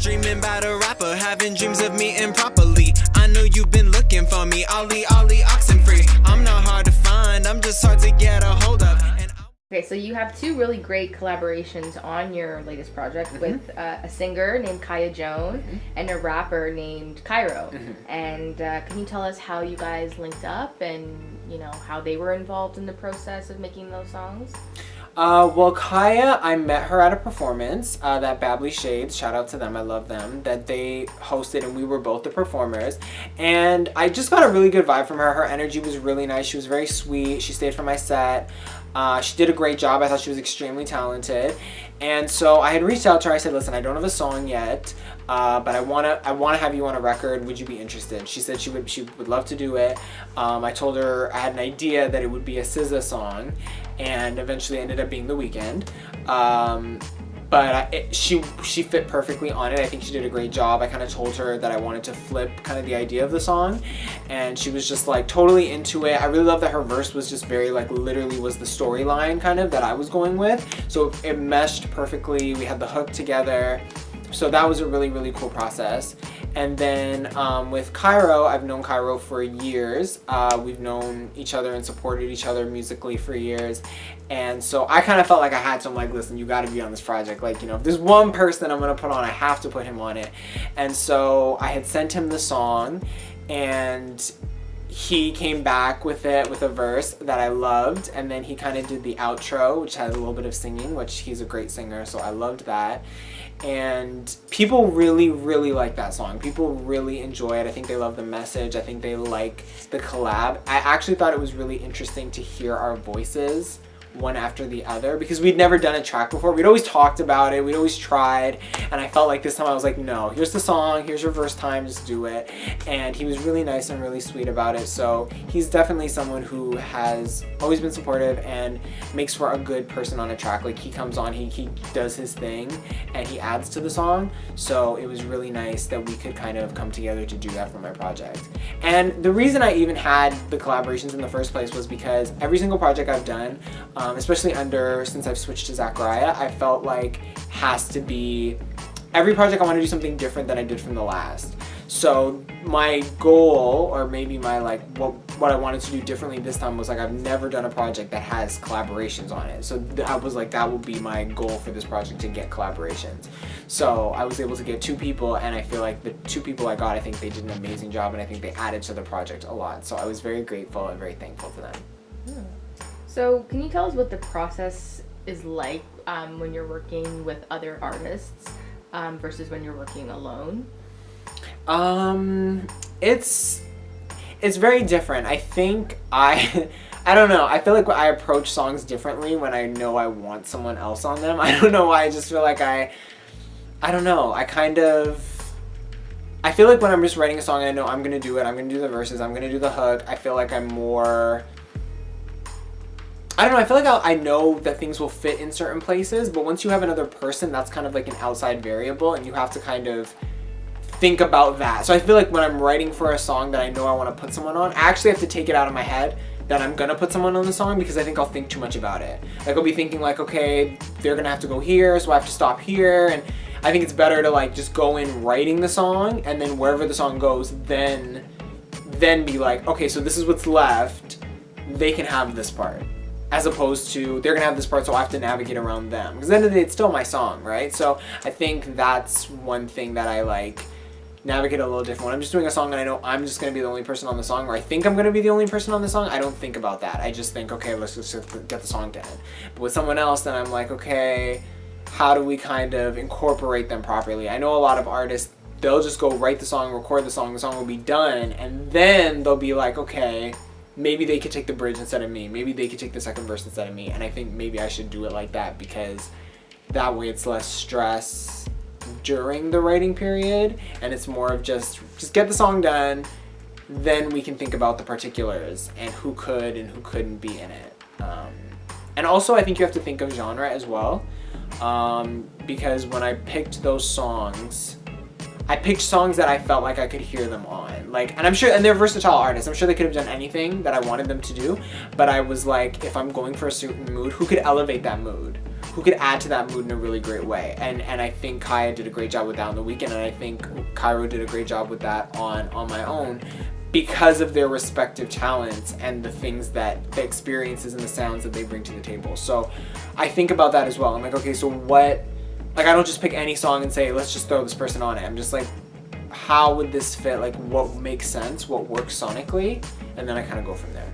Dreaming about a rapper, having dreams of me improperly. I know you've been looking for me, Ollie, oxen free. I'm not hard to find, I'm just hard to get a hold of. Okay, so you have two really great collaborations on your latest project with a singer named Kaya Joan and a rapper named Kairo. And can you tell us how you guys linked up and, you know, how they were involved in the process of making those songs? Well, Kaya, I met her at a performance that Babbly Shades, shout out to them, I love them, that they hosted, and we were both the performers. And I just got a really good vibe from her. Her energy was really nice. She was very sweet. She stayed for my set. She did a great job. I thought she was extremely talented. And so I had reached out to her. I said, listen, I don't have a song yet, but I wanna have you on a record. Would you be interested? She said she would love to do it. I told her I had an idea that it would be a SZA song, and eventually ended up being The Weeknd. But she fit perfectly on it. I think she did a great job. I kind of told her that I wanted to flip kind of the idea of the song, and she was just like totally into it. I really love that her verse was just very like literally was the storyline kind of that I was going with. So it meshed perfectly. We had the hook together. So that was a really, really cool process. And then with Kairo, I've known Kairo for years. We've known each other and supported each other musically for years. And so I kind of felt like I had to, I'm like, listen, you got to be on this project. Like, you know, if there's one person I'm going to put on, I have to put him on it. And so I had sent him the song, and he came back with it with a verse that I loved, and then he kind of did the outro, which had a little bit of singing, which he's a great singer, so I loved that. And people really, really like that song. People really enjoy it. I think they love the message. I think they like the collab. I actually thought it was really interesting to hear our voices one after the other, because we'd never done a track before. We'd always talked about it, we'd always tried, and I felt like this time I was like, no, here's the song, here's your verse time, just do it. And he was really nice and really sweet about it. So he's definitely someone who has always been supportive and makes for a good person on a track. Like, he comes on, he does his thing, and he adds to the song. So it was really nice that we could kind of come together to do that for my project. And the reason I even had the collaborations in the first place was because every single project I've done, especially since I've switched to Zachariah, I felt like has to be, every project I want to do something different than I did from the last. So my goal, or maybe my like, what I wanted to do differently this time was like, I've never done a project that has collaborations on it. So I was like, that will be my goal for this project, to get collaborations. So I was able to get 2 people, and I feel like the 2 people I got, I think they did an amazing job, and I think they added to the project a lot. So I was very grateful and very thankful to them. So can you tell us what the process is like when you're working with other artists versus when you're working alone? It's very different. I think I don't know. I feel like I approach songs differently when I know I want someone else on them. I don't know why. I just feel like I don't know. I feel like when I'm just writing a song, I know I'm gonna do it. I'm gonna do the verses. I'm gonna do the hook. I feel like I'm more, I don't know, I feel like I know that things will fit in certain places, but once you have another person, that's kind of like an outside variable, and you have to kind of think about that. So I feel like when I'm writing for a song that I know I want to put someone on, I actually have to take it out of my head that I'm gonna put someone on the song, because I think I'll think too much about it. Like, I'll be thinking like, okay, they're gonna have to go here, so I have to stop here, and I think it's better to like just go in writing the song, and then wherever the song goes, then be like, okay, so this is what's left, they can have this part. As opposed to, they're gonna have this part, so I have to navigate around them. Because at the end of the day, it's still my song, right? So I think that's one thing that I like navigate a little different. When I'm just doing a song and I know I'm just gonna be the only person on the song, or I think I'm gonna be the only person on the song, I don't think about that. I just think, okay, let's just get the song done. But with someone else, then I'm like, okay, how do we kind of incorporate them properly? I know a lot of artists, they'll just go write the song, record the song will be done, and then they'll be like, okay, maybe they could take the bridge instead of me. Maybe they could take the second verse instead of me. And I think maybe I should do it like that, because that way it's less stress during the writing period, and it's more of just get the song done, then we can think about the particulars and who could and who couldn't be in it. And also I think you have to think of genre as well, because when I picked those songs, I picked songs that I felt like I could hear them on. Like, and I'm sure, and they're versatile artists, I'm sure they could have done anything that I wanted them to do, but I was like, if I'm going for a certain mood, who could elevate that mood? who could add to that mood in a really great way. And I think Kaya did a great job with that on the weekend, and I think Kairo did a great job with that on My Own, because of their respective talents and the things that the experiences and the sounds that they bring to the table. So I think about that as well. I'm like, okay, so what, like, I don't just pick any song and say, let's just throw this person on it. I'm just like, how would this fit? Like, what makes sense? What works sonically? And then I kind of go from there.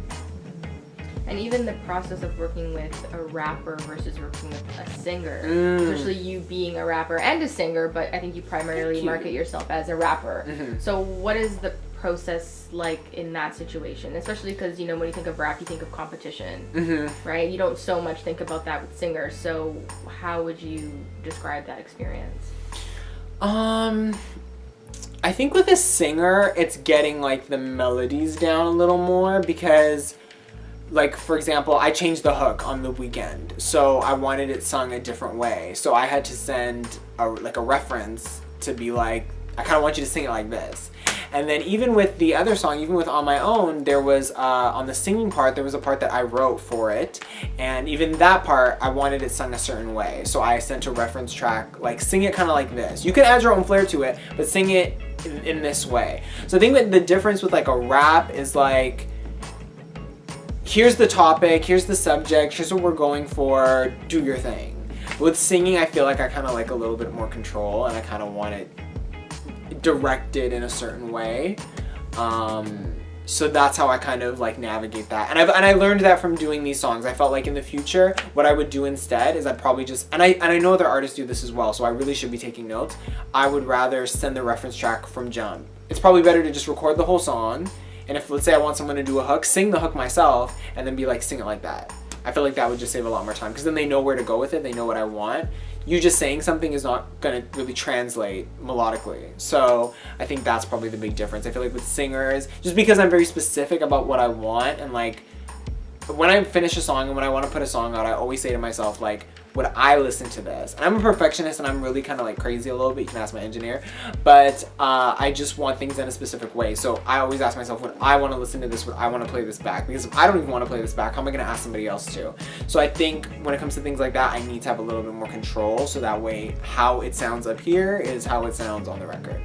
And even the process of working with a rapper versus working with a singer, especially you being a rapper and a singer, but I think you primarily market yourself as a rapper. So what is the process like in that situation? Especially because, you know, when you think of rap, you think of competition, right? You don't so much think about that with singers. So how would you describe that experience? I think with a singer, it's getting like the melodies down a little more, because like, for example, I changed the hook on the weekend, so I wanted it sung a different way. So I had to send a reference to be like, I kind of want you to sing it like this. And then even with the other song, even with On My Own, there was, on the singing part, there was a part that I wrote for it. And even that part, I wanted it sung a certain way. So I sent a reference track, like, sing it kind of like this. You can add your own flair to it, but sing it in this way. So I think that the difference with like a rap is like, here's the topic, here's the subject, here's what we're going for, do your thing. With singing, I feel like I kind of like a little bit more control, and I kind of want it directed in a certain way. So that's how I kind of like navigate that. And I learned that from doing these songs. I felt like in the future, what I would do instead is I'd probably just, and I know other artists do this as well, so I really should be taking notes. I would rather send the reference track from jump. It's probably better to just record the whole song, and if, let's say, I want someone to do a hook, sing the hook myself, and then be like, sing it like that. I feel like that would just save a lot more time, because then they know where to go with it, they know what I want. You just saying something is not going to really translate melodically. So I think that's probably the big difference. I feel like with singers, just because I'm very specific about what I want, and like, when I finish a song and when I want to put a song out, I always say to myself, like, would I listen to this? And I'm a perfectionist, and I'm really kind of like crazy a little bit. You can ask my engineer. But I just want things in a specific way. So I always ask myself, would I want to listen to this? Would I want to play this back? Because if I don't even want to play this back, how am I going to ask somebody else to? So I think when it comes to things like that, I need to have a little bit more control. So that way, how it sounds up here is how it sounds on the record.